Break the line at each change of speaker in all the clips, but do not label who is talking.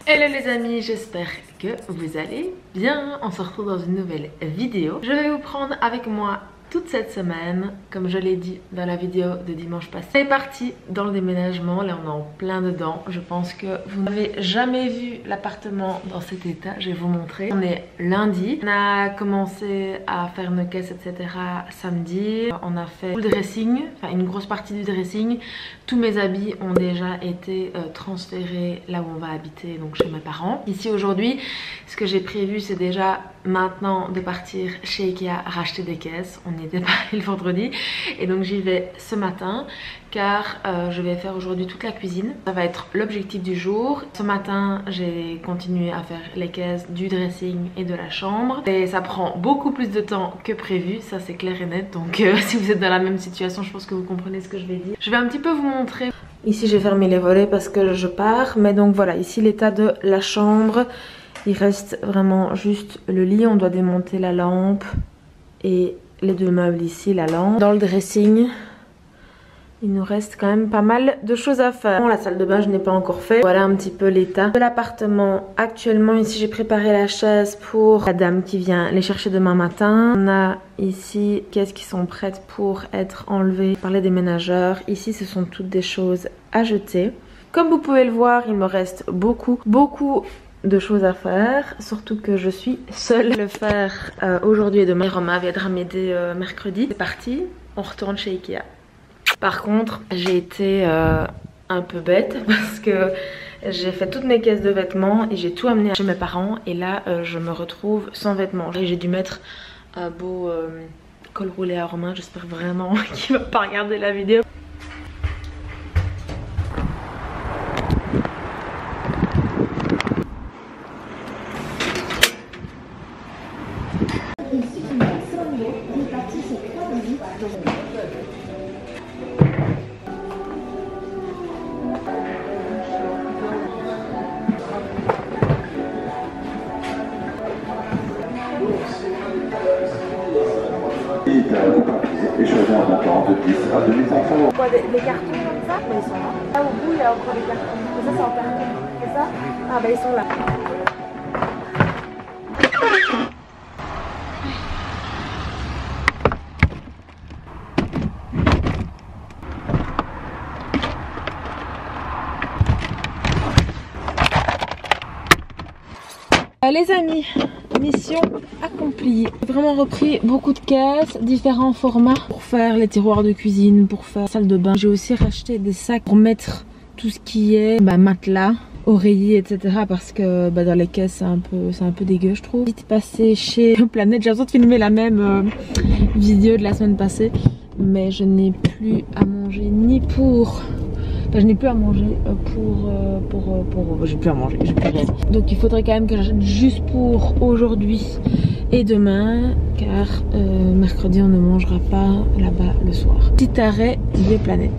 Hello les amis, j'espère que vous allez bien. On se retrouve dans une nouvelle vidéo. Je vais vous prendre avec moi toute cette semaine, comme je l'ai dit dans la vidéo de dimanche passé. C'est parti dans le déménagement, là on est en plein dedans. Je pense que vous n'avez jamais vu l'appartement dans cet état, je vais vous montrer. On est lundi, on a commencé à faire nos caisses etc. samedi. On a fait tout le dressing, enfin une grosse partie du dressing. Tous mes habits ont déjà été transférés là où on va habiter, donc chez mes parents. Ici aujourd'hui, ce que j'ai prévu c'est déjà maintenant de partir chez Ikea racheter des caisses. On y était pareil le vendredi et donc j'y vais ce matin car je vais faire aujourd'hui toute la cuisine. Ça va être l'objectif du jour. Ce matin j'ai continué à faire les caisses du dressing et de la chambre et ça prend beaucoup plus de temps que prévu, ça c'est clair et net. Donc si vous êtes dans la même situation, je pense que vous comprenez ce que je vais dire. Je vais un petit peu vous montrer. Ici j'ai fermé les volets parce que je pars, mais donc voilà, ici l'état de la chambre. Il reste vraiment juste le lit, on doit démonter la lampe et les deux meubles ici, la lampe. Dans le dressing, il nous reste quand même pas mal de choses à faire. Bon, la salle de bain, je n'ai pas encore fait. Voilà un petit peu l'état de l'appartement. Actuellement, ici, j'ai préparé la chaise pour la dame qui vient les chercher demain matin. On a ici des caisses qui sont prêtes pour être enlevées par les déménageurs. Ici, ce sont toutes des choses à jeter. Comme vous pouvez le voir, il me reste beaucoup de choses à faire, surtout que je suis seule à le faire aujourd'hui et demain. Romain viendra m'aider mercredi. C'est parti, on retourne chez Ikea. Par contre, j'ai été un peu bête parce que j'ai fait toutes mes caisses de vêtements et j'ai tout amené chez mes parents et là je me retrouve sans vêtements. J'ai dû mettre un beau col roulé à Romain, j'espère vraiment qu'il va pas regarder la vidéo.
Échangeant un montant de 10 à 2500 €.
Quoi, des cartons comme ça? Bah, ils sont là. Là au bout, il y a encore des cartons. Mais ça, c'est en carton. C'est ça? Ah, bah, ils sont là.
Les amis, mission accomplie. J'ai vraiment repris beaucoup de caisses, différents formats pour faire les tiroirs de cuisine, pour faire la salle de bain. J'ai aussi racheté des sacs pour mettre tout ce qui est matelas, oreiller, etc. Parce que dans les caisses c'est un peu dégueu je trouve. Vite passé chez Planète, j'ai besoin de filmer la même vidéo de la semaine passée, mais je n'ai plus à manger ni pour... Enfin, je n'ai plus à manger j'ai plus à manger, j'ai plus rien. Donc il faudrait quand même que j'achète juste pour aujourd'hui et demain, car mercredi on ne mangera pas là-bas le soir. Petit arrêt de Planète.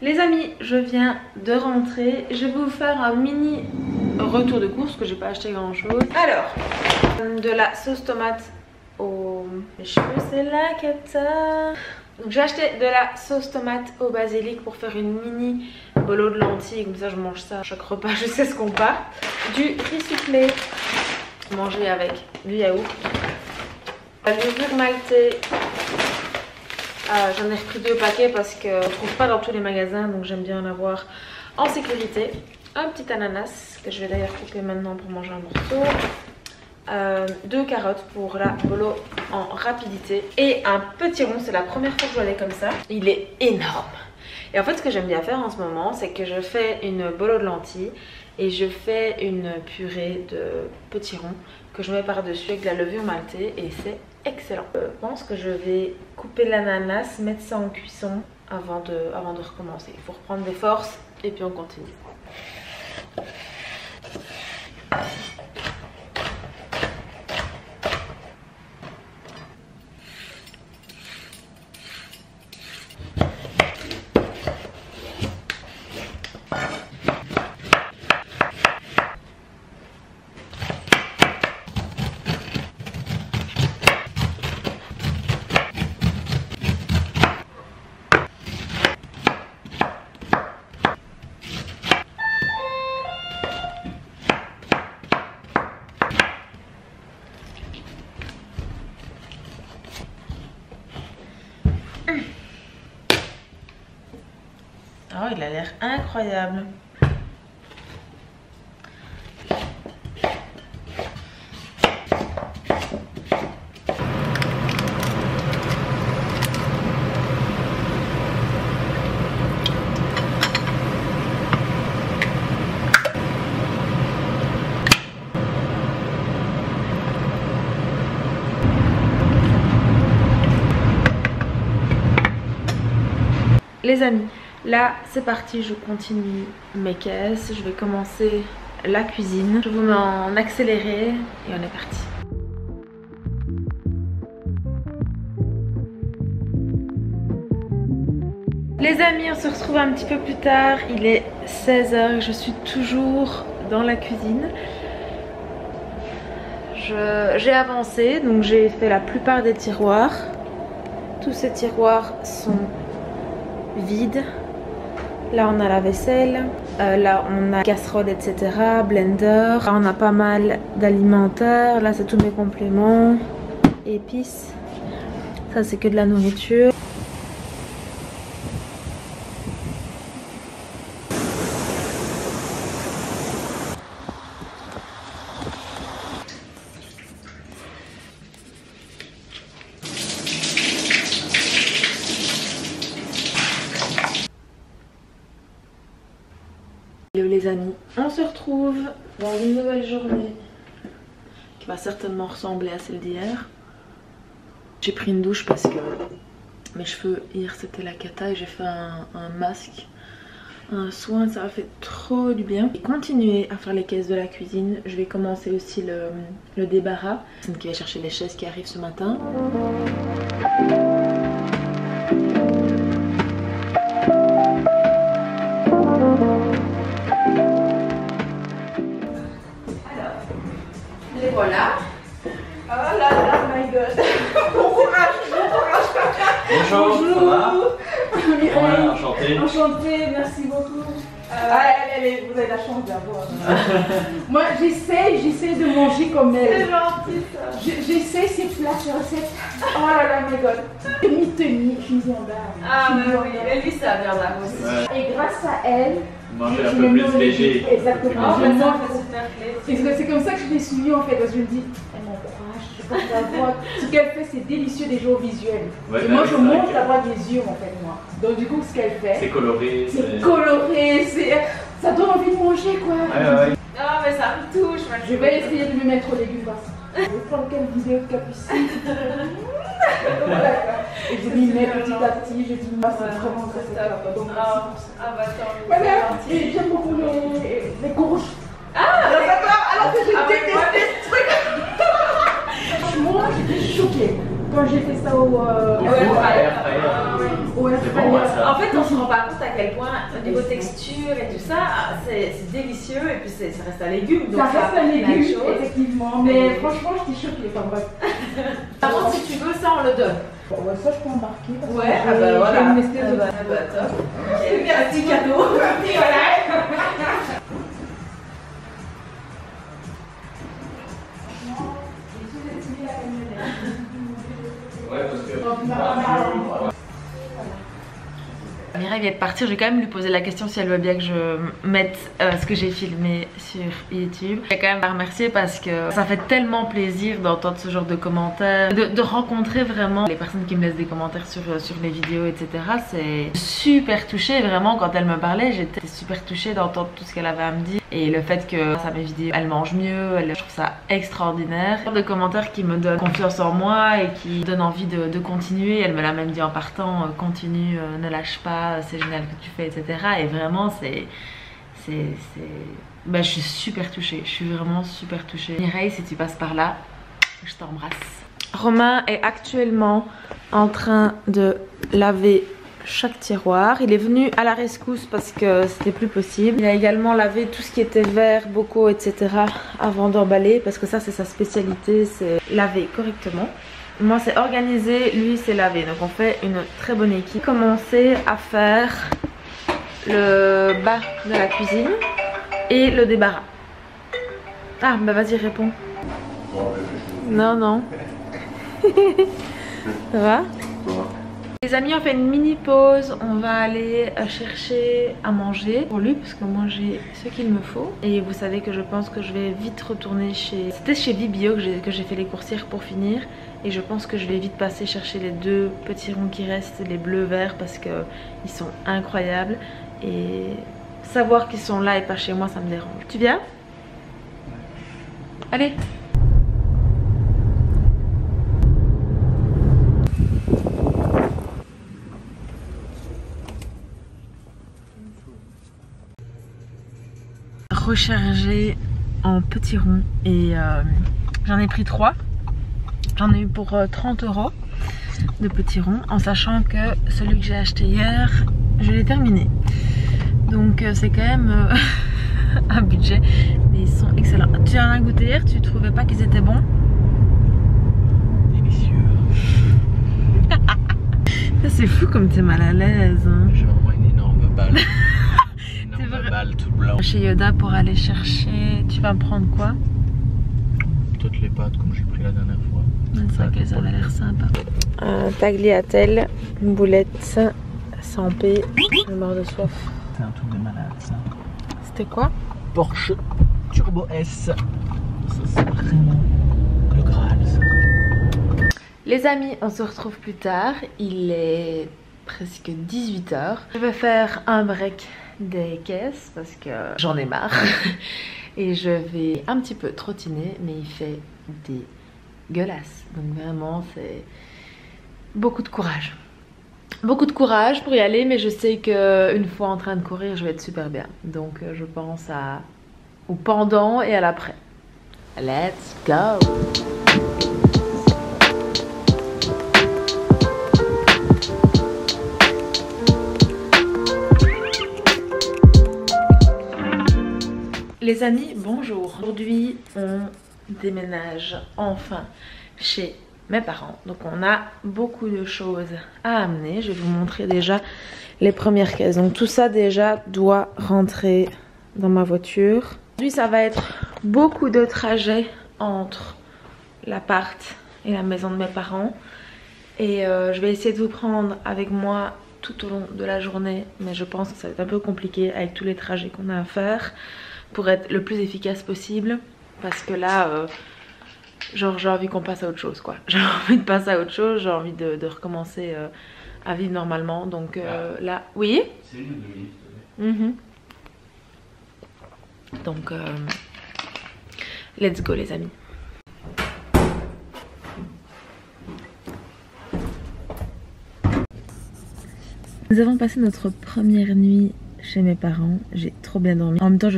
Les amis, je viens de rentrer. Je vais vous faire un mini retour de course, que j'ai pas acheté grand chose. Alors, de la sauce tomate au... Mes cheveux, c'est la capta. Donc j'ai acheté de la sauce tomate au basilic pour faire une mini bolo de lentilles. Comme ça je mange ça à chaque repas, je sais ce qu'on part. Du riz soufflé, mangé avec du yaourt. La levure maltée. J'en ai repris 2 paquets parce qu'on ne trouve pas dans tous les magasins, donc j'aime bien en avoir en sécurité. Un petit ananas que je vais d'ailleurs couper maintenant pour manger un morceau. 2 carottes pour la bolo en rapidité. Et un petit rond, c'est la première fois que je vois des comme ça. Il est énorme. Et en fait ce que j'aime bien faire en ce moment, c'est que je fais une bolo de lentilles et je fais une purée de petits ronds que je mets par dessus avec de la levure maltée et c'est excellent. Je pense que je vais couper l'ananas, mettre ça en cuisson avant de recommencer. Il faut reprendre des forces et puis on continue. Oh, il a l'air incroyable. Les amis, là c'est parti, je continue mes caisses, je vais commencer la cuisine. Je vous mets en accéléré et on est parti. Les amis, on se retrouve un petit peu plus tard, il est 16 h, je suis toujours dans la cuisine. J'ai avancé, donc j'ai fait la plupart des tiroirs. Tous ces tiroirs sont vide. Là on a la vaisselle, là on a casserole, etc, blender. Là on a pas mal d'alimentaire. Là c'est tous mes compléments, épices. Ça c'est que de la nourriture. Hello les amis, on se retrouve dans une nouvelle journée qui va certainement ressembler à celle d'hier. J'ai pris une douche parce que mes cheveux hier c'était la cata et j'ai fait un masque, un soin, ça a fait trop du bien. Et continuer à faire les caisses de la cuisine, je vais commencer aussi le débarras. C'est qui va chercher les chaises qui arrivent ce matin. Et voilà. Oh là là, my god. Bon courage, bon courage.
Bonjour, ça va?
Mireille,
Enchanté.
enchantée, merci beaucoup. Allez, vous avez la chance d'avoir. Moi, j'essaie de manger comme elle.
C'est gentil ça.
J'essaie ces plats, ces recettes. Oh là là, my god. Demi-tenue, je suis en bas.
Ah, mais oui, et lui, ça vient là aussi.
Ouais.
Et grâce à elle,
Manger un
je
peu
me
plus
mets au
léger.
défi. Exactement.
Oh,
Je
mais ça
mange.
fait super plaisir.
C'est comme ça que je l'ai suivie en fait, parce que je me dis, elle m'encourage, je peux savoir. Ce qu'elle fait, c'est délicieux déjà au visuel.
Ouais,
et moi,
bah,
je
c'est vrai
monte
que-
la voix des yeux en fait, moi. Donc, du coup, ce qu'elle fait,
C'est coloré.
c'est coloré, ça donne envie de manger quoi.
Ouais.
Ah, mais ça me touche. Moi,
Je vais essayer de me mettre aux légumes parce que je vais prendre quelle vidéo de Capucine. Voilà, quoi. Et je m'y mets petit à petit, je dis, moi, c'est vraiment très top. Donc, merci pour ça.
Ah, bah tant mieux.
Voilà,
c'est gentil.
et j'aime beaucoup les courges.
Ah,
Alors que j'ai
ah,
détesté
moi,
ce truc. Franchement, j'étais choquée quand j'ai fait ça au
C'est bon, ouais, ça.
En fait, on se rend pas compte à quel point, au niveau texture et tout ça, c'est délicieux et puis ça reste un légume. Donc
Ça reste un
apporte plein de
légume,
choses.
effectivement, mais franchement, j'étais choquée. Enfin, bref.
Par contre, si tu veux, ça, on le donne.
Bon, ouais, ça, je peux embarquer. Parce
Ouais,
que
ah bah
j'ai
voilà.
une espèce de.
Ah bah top. Ok, un petit cadeau. Et voilà.
Ouais, parce que.
Mireille vient de partir, je vais quand même lui poser la question si elle veut bien que je mette ce que j'ai filmé sur YouTube. Je vais quand même la remercier parce que ça fait tellement plaisir d'entendre ce genre de commentaires, de rencontrer vraiment les personnes qui me laissent des commentaires sur les vidéos, etc. C'est super touchée, vraiment quand elle me parlait, j'étais super touchée d'entendre tout ce qu'elle avait à me dire. Et le fait que ça mes vidéos, elle mange mieux, je trouve ça extraordinaire. De commentaires qui me donnent confiance en moi et qui me donnent envie de continuer. Elle me l'a même dit en partant, continue, ne lâche pas, c'est génial que tu fais, etc. Et vraiment ben, je suis super touchée, je suis vraiment super touchée. Mireille, si tu passes par là, je t'embrasse. Romain est actuellement en train de laver chaque tiroir. Il est venu à la rescousse parce que c'était plus possible. Il a également lavé tout ce qui était verre, bocaux, etc. avant d'emballer parce que ça c'est sa spécialité, c'est laver correctement. Moi c'est organisé, lui c'est laver. Donc on fait une très bonne équipe. Commencer à faire le bas de la cuisine et le débarras. Ah bah vas-y réponds. Non. Ça va? Les amis, on fait une mini pause, on va aller chercher à manger pour lui parce que moi j'ai ce qu'il me faut. Et vous savez que je pense que je vais vite retourner chez... C'était chez Vibio que j'ai fait les coursières pour finir. Et je pense que je vais vite passer chercher les 2 petits ronds qui restent, les bleus verts, parce que ils sont incroyables. Et savoir qu'ils sont là et pas chez moi, ça me dérange. Tu viens? Allez! Recharger en petits ronds et j'en ai pris 3. J'en ai eu pour 30 € de petits ronds, en sachant que celui que j'ai acheté hier, je l'ai terminé. Donc c'est quand même un budget, mais ils sont excellents. Tu en as goûté hier, tu trouvais pas qu'ils étaient bons?
Délicieux.
C'est fou comme t'es mal à l'aise. Hein.
J'ai vraiment une énorme balle. Une énorme balle toute blanche.
Chez Yoda pour aller chercher, tu vas me prendre quoi?
Toutes les pâtes comme j'ai pris la dernière fois.
C'est vrai que ça avait l'air sympa. Un tagliatelle, une boulette, sans paix, je meurs de soif.
C'est un truc de malade ça.
C'était quoi?
Porsche Turbo S. Ça c'est vraiment le Graal ça.
Les amis, on se retrouve plus tard. Il est presque 18 h. Je vais faire un break des caisses parce que j'en ai marre. Et je vais un petit peu trottiner, mais il fait dégueulasse. Donc vraiment, c'est beaucoup de courage. Beaucoup de courage pour y aller, mais je sais qu'une fois en train de courir, je vais être super bien. Donc je pense au pendant et à l'après. Let's go! Les amis, bonjour. Aujourd'hui, on déménage enfin chez mes parents. Donc on a beaucoup de choses à amener. Je vais vous montrer déjà les premières caisses. Donc tout ça déjà doit rentrer dans ma voiture. Aujourd'hui, ça va être beaucoup de trajets entre l'appart et la maison de mes parents. Et je vais essayer de vous prendre avec moi tout au long de la journée. Mais je pense que ça va être un peu compliqué avec tous les trajets qu'on a à faire, pour être le plus efficace possible, parce que là genre j'ai envie qu'on passe à autre chose quoi. J'ai envie de passer à autre chose, j'ai envie de recommencer à vivre normalement. Donc là, oui.
C'est une demi.
Donc let's go les amis. Nous avons passé notre première nuit chez mes parents, j'ai trop bien dormi. En même temps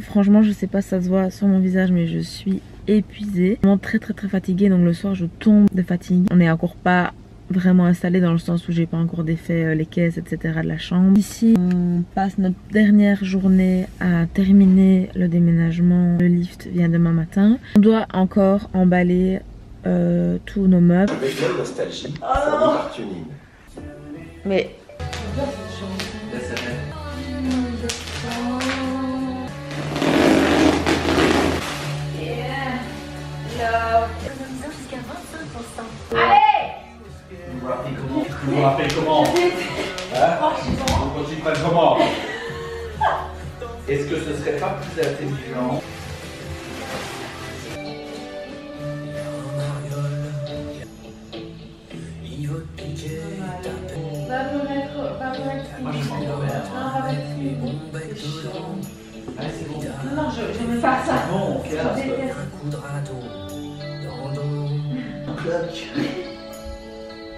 franchement je sais pas si ça se voit sur mon visage, mais je suis épuisée, vraiment très fatiguée. Donc le soir je tombe de fatigue. On n'est encore pas vraiment installé dans le sens où j'ai pas encore défait les caisses etc de la chambre. Ici on passe notre dernière journée à terminer le déménagement. Le lift vient demain matin. On doit encore emballer tous nos meubles.
Avec la nostalgie, Fortunine.
Mais
Laisse aller. Vous vous rappelez comment? On continue pas comment? Est-ce que ce serait pas plus intelligent? Moi je m'en allez, c'est bon.
Non, je veux pas ça.
Bon, ok, là,
En cloque,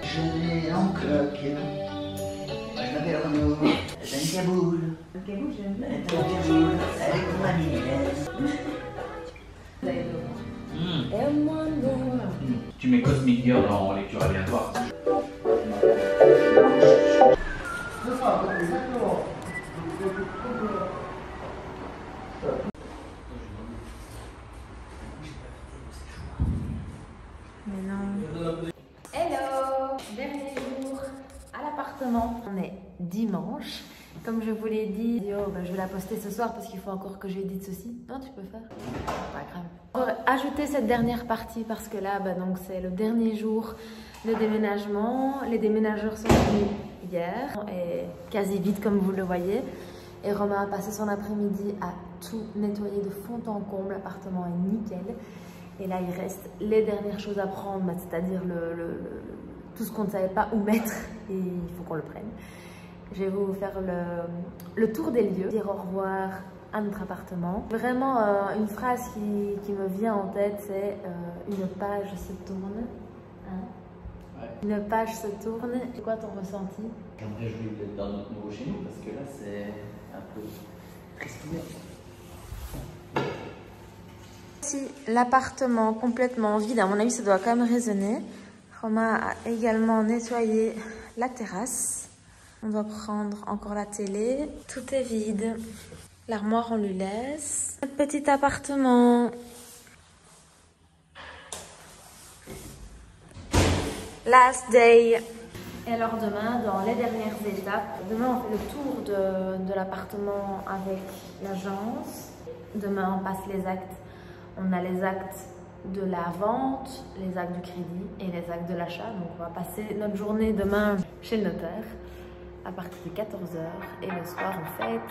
je l'ai en cloque. Je m'appelle Renaud, j'ai une caboule.
Le caboule, j'aime bien.
Une caboule avec mon ami.
Tu mets Cosmic Girl en lecture aléatoire.
Hello, dernier jour à l'appartement. On est dimanche. Comme je vous l'ai dit, je vais la poster ce soir parce qu'il faut encore que j'édite ceci. Non, tu peux faire. Pas grave. On va ajouter cette dernière partie parce que là, donc c'est le dernier jour le déménagement. Les déménageurs sont venus hier et quasi vite comme vous le voyez. Et Romain a passé son après-midi à tout nettoyer de fond en comble. L'appartement est nickel. Et là, il reste les dernières choses à prendre, c'est-à-dire tout ce qu'on ne savait pas où mettre. Et il faut qu'on le prenne. Je vais vous faire le tour des lieux, dire au revoir à notre appartement. Vraiment, une phrase qui me vient en tête, c'est une page se tourne. Hein? Ouais. Une page se tourne. C'est quoi ton ressenti?
Je me réjouis d'être dans notre nouveau chez nous parce que là, c'est un peu risqué.
Ici, l'appartement complètement vide. À mon avis, ça doit quand même résonner. Romain a également nettoyé la terrasse. On doit prendre encore la télé. Tout est vide. L'armoire, on lui laisse. Notre petit appartement. Last day. Et alors demain, dans les dernières étapes, demain on fait le tour de l'appartement avec l'agence. Demain on passe les actes. On a les actes de la vente, les actes du crédit et les actes de l'achat. Donc on va passer notre journée demain chez le notaire à partir de 14 h et le soir on fête.